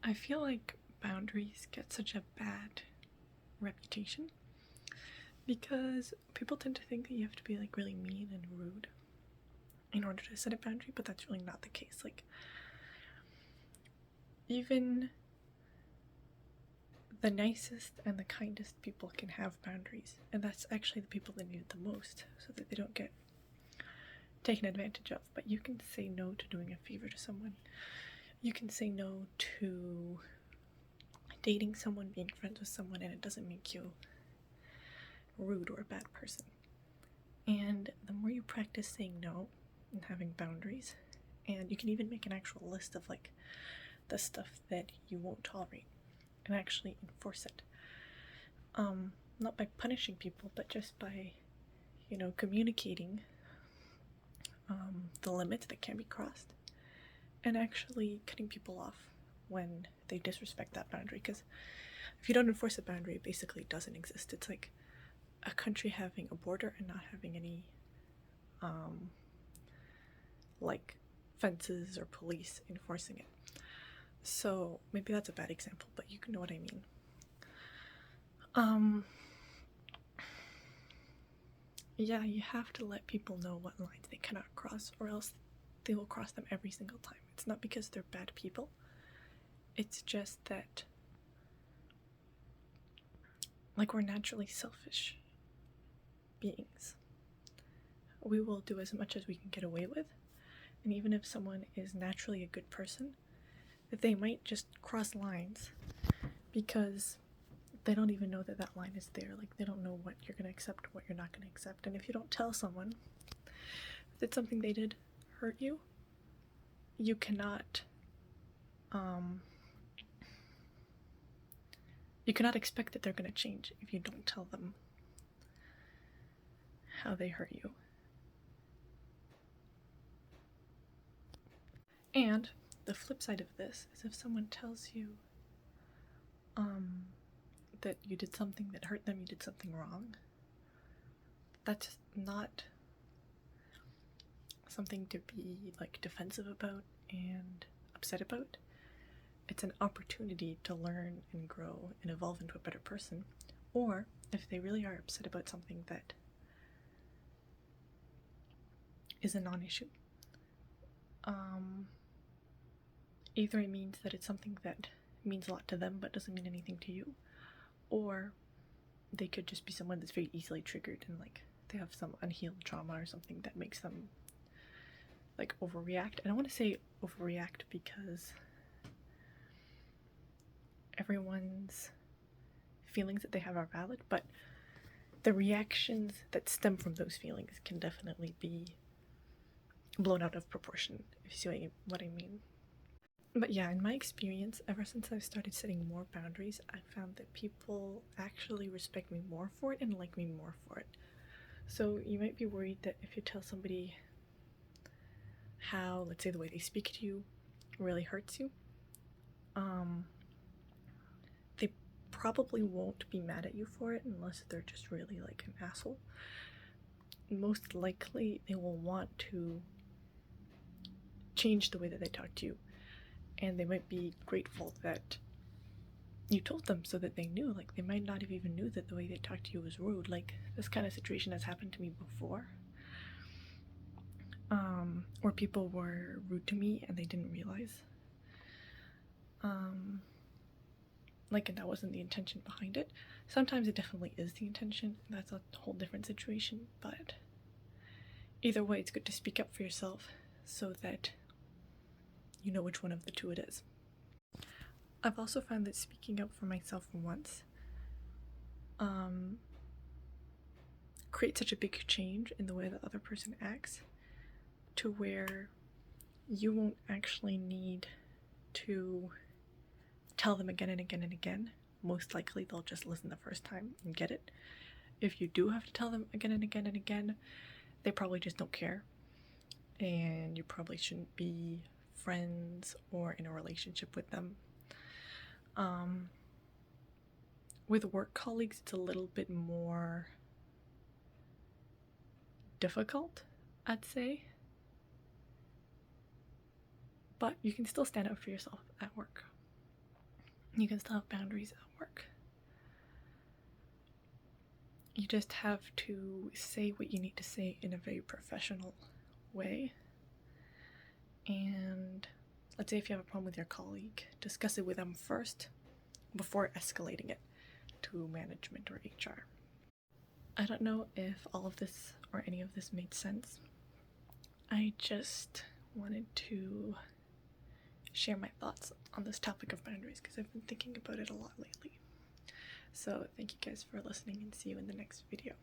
I feel like boundaries get such a bad reputation because people tend to think that you have to be like really mean and rude in order to set a boundary, but that's really not the case. Like, even the nicest and the kindest people can have boundaries, and that's actually the people that need it the most so that they don't get taken advantage of. But you can say no to doing a favor to someone, you can say no to dating someone, being friends with someone, and it doesn't make you rude or a bad person. And the more you practice saying no and having boundaries, and you can even make an actual list of like the stuff that you won't tolerate and actually enforce it. Not by punishing people, but just by, communicating the limits that can be crossed and actually cutting people off when they disrespect that boundary. Because if you don't enforce a boundary, it basically doesn't exist. It's like a country having a border and not having any like fences or police enforcing it. So maybe that's a bad example, but you know what I mean. Yeah, you have to let people know what lines they cannot cross, or else they will cross them every single time. It's not because they're bad people, it's just that, like, we're naturally selfish beings. We will do as much as we can get away with, and even if someone is naturally a good person, they might just cross lines because they don't even know that that line is there. Like, they don't know what you're going to accept, what you're not going to accept. And if you don't tell someone that something they did hurt you, you cannot expect that they're going to change if you don't tell them how they hurt you. And the flip side of this is if someone tells you that you did something that hurt them, you did something wrong, that's not something to be like defensive about and upset about. It's an opportunity to learn and grow and evolve into a better person. Or if they really are upset about something that is a non-issue, either it means that it's something that means a lot to them but doesn't mean anything to you, or they could just be someone that's very easily triggered and like they have some unhealed trauma or something that makes them like overreact. I don't want to say overreact because everyone's feelings that they have are valid, but the reactions that stem from those feelings can definitely be blown out of proportion, if you see what I mean. But yeah, in my experience, ever since I've started setting more boundaries, I found that people actually respect me more for it and like me more for it. So you might be worried that if you tell somebody how, let's say, the way they speak to you really hurts you, they probably won't be mad at you for it unless they're just really like an asshole. Most likely they will want to change the way that they talk to you, and they might be grateful that you told them so that they knew. Like, they might not have even knew that the way they talked to you was rude. Like, this kind of situation has happened to me before, where people were rude to me and they didn't realize, like, and that wasn't the intention behind it. Sometimes it definitely is the intention, and that's a whole different situation, but either way, it's good to speak up for yourself so that you know which one of the two it is. I've also found that speaking up for myself once creates such a big change in the way the other person acts, to where you won't actually need to tell them again and again and again. Most likely they'll just listen the first time and get it. If you do have to tell them again and again and again, they probably just don't care, and you probably shouldn't be friends or in a relationship with them. With work colleagues, it's a little bit more difficult, I'd say, but you can still stand up for yourself at work. You can still have boundaries at work. You just have to say what you need to say in a very professional way. And let's say if you have a problem with your colleague, discuss it with them first before escalating it to management or HR. I don't know if all of this or any of this made sense. I just wanted to share my thoughts on this topic of boundaries because I've been thinking about it a lot lately. So thank you guys for listening, and see you in the next video.